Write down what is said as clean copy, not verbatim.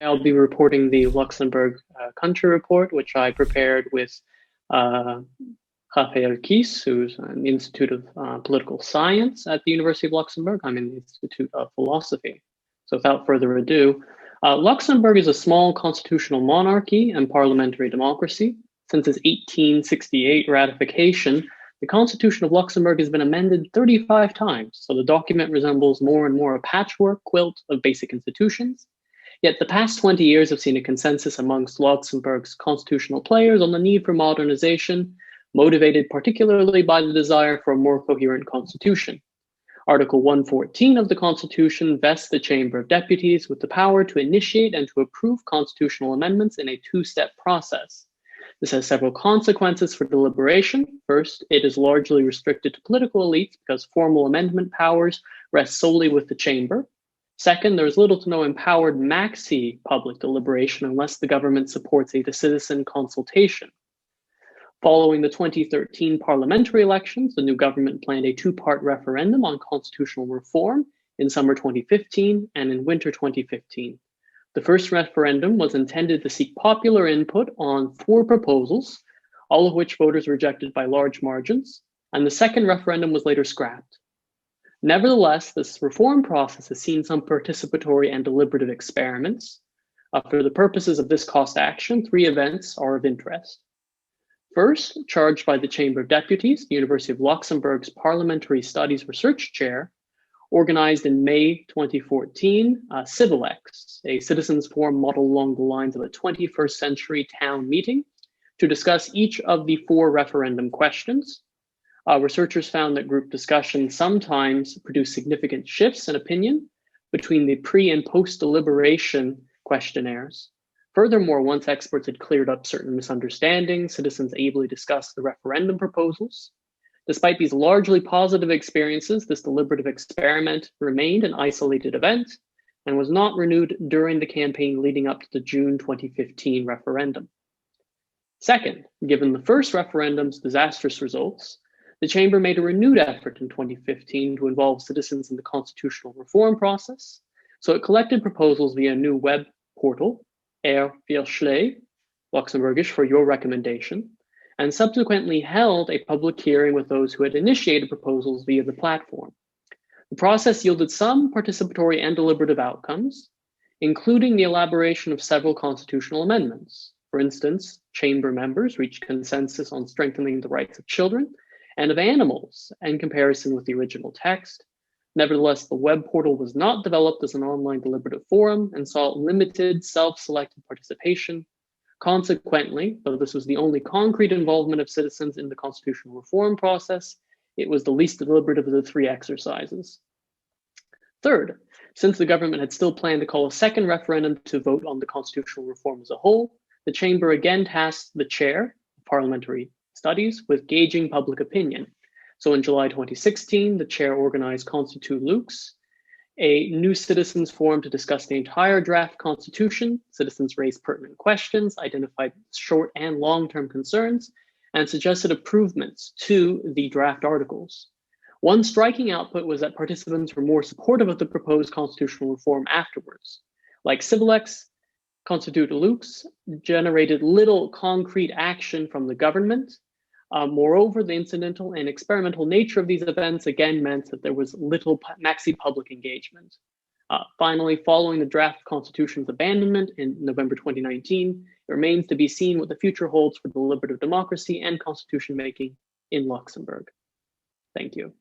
I'll be reporting the Luxembourg country report, which I prepared with Raphael Kies, who's in the Institute of Political Science at the University of Luxembourg. I'm in the Institute of Philosophy. So without further ado, Luxembourg is a small constitutional monarchy and parliamentary democracy. Since its 1868 ratification, the Constitution of Luxembourg has been amended 35 times, so the document resembles more and more a patchwork quilt of basic institutions. Yet the past 20 years have seen a consensus amongst Luxembourg's constitutional players on the need for modernization, motivated particularly by the desire for a more coherent constitution. Article 114 of the Constitution vests the Chamber of Deputies with the power to initiate and to approve constitutional amendments in a two-step process. This has several consequences for deliberation. First, it is largely restricted to political elites because formal amendment powers rest solely with the Chamber. Second, there is little to no empowered maxi public deliberation unless the government supports a citizen consultation. Following the 2013 parliamentary elections, the new government planned a two-part referendum on constitutional reform in summer 2015 and in winter 2015. The first referendum was intended to seek popular input on 4 proposals, all of which voters rejected by large margins, and the second referendum was later scrapped. Nevertheless, this reform process has seen some participatory and deliberative experiments. For the purposes of this cost action, 3 events are of interest. First, charged by the Chamber of Deputies, the University of Luxembourg's Parliamentary Studies Research Chair, organized in May 2014, CIVILX, a citizens forum modeled along the lines of a 21st century town meeting, to discuss each of the 4 referendum questions. Researchers found that group discussions sometimes produce significant shifts in opinion between the pre and post deliberation questionnaires. Furthermore, once experts had cleared up certain misunderstandings, citizens ably discussed the referendum proposals. Despite these largely positive experiences, this deliberative experiment remained an isolated event and was not renewed during the campaign leading up to the June 2015 referendum. Second, given the first referendum's disastrous results, the Chamber made a renewed effort in 2015 to involve citizens in the constitutional reform process. So it collected proposals via a new web portal, Voorslag, Luxembourgish for your recommendation, and subsequently held a public hearing with those who had initiated proposals via the platform. The process yielded some participatory and deliberative outcomes, including the elaboration of several constitutional amendments. For instance, Chamber members reached consensus on strengthening the rights of children and of animals in comparison with the original text. Nevertheless, the web portal was not developed as an online deliberative forum and saw limited self-selected participation. Consequently, though this was the only concrete involvement of citizens in the constitutional reform process, it was the least deliberative of the 3 exercises. Third, since the government had still planned to call a second referendum to vote on the constitutional reform as a whole, the Chamber again tasked the chair of parliamentary studies with gauging public opinion. So in July 2016, the chair organized Constitu Lux, a new citizens forum to discuss the entire draft constitution. Citizens raised pertinent questions, identified short and long-term concerns, and suggested improvements to the draft articles. One striking output was that participants were more supportive of the proposed constitutional reform afterwards. Like CIVILX, Constitu Lux generated little concrete action from the government. Moreover, the incidental and experimental nature of these events again meant that there was little maxi public engagement. Finally, following the draft constitution's abandonment in November 2019, it remains to be seen what the future holds for deliberative democracy and constitution making in Luxembourg. Thank you.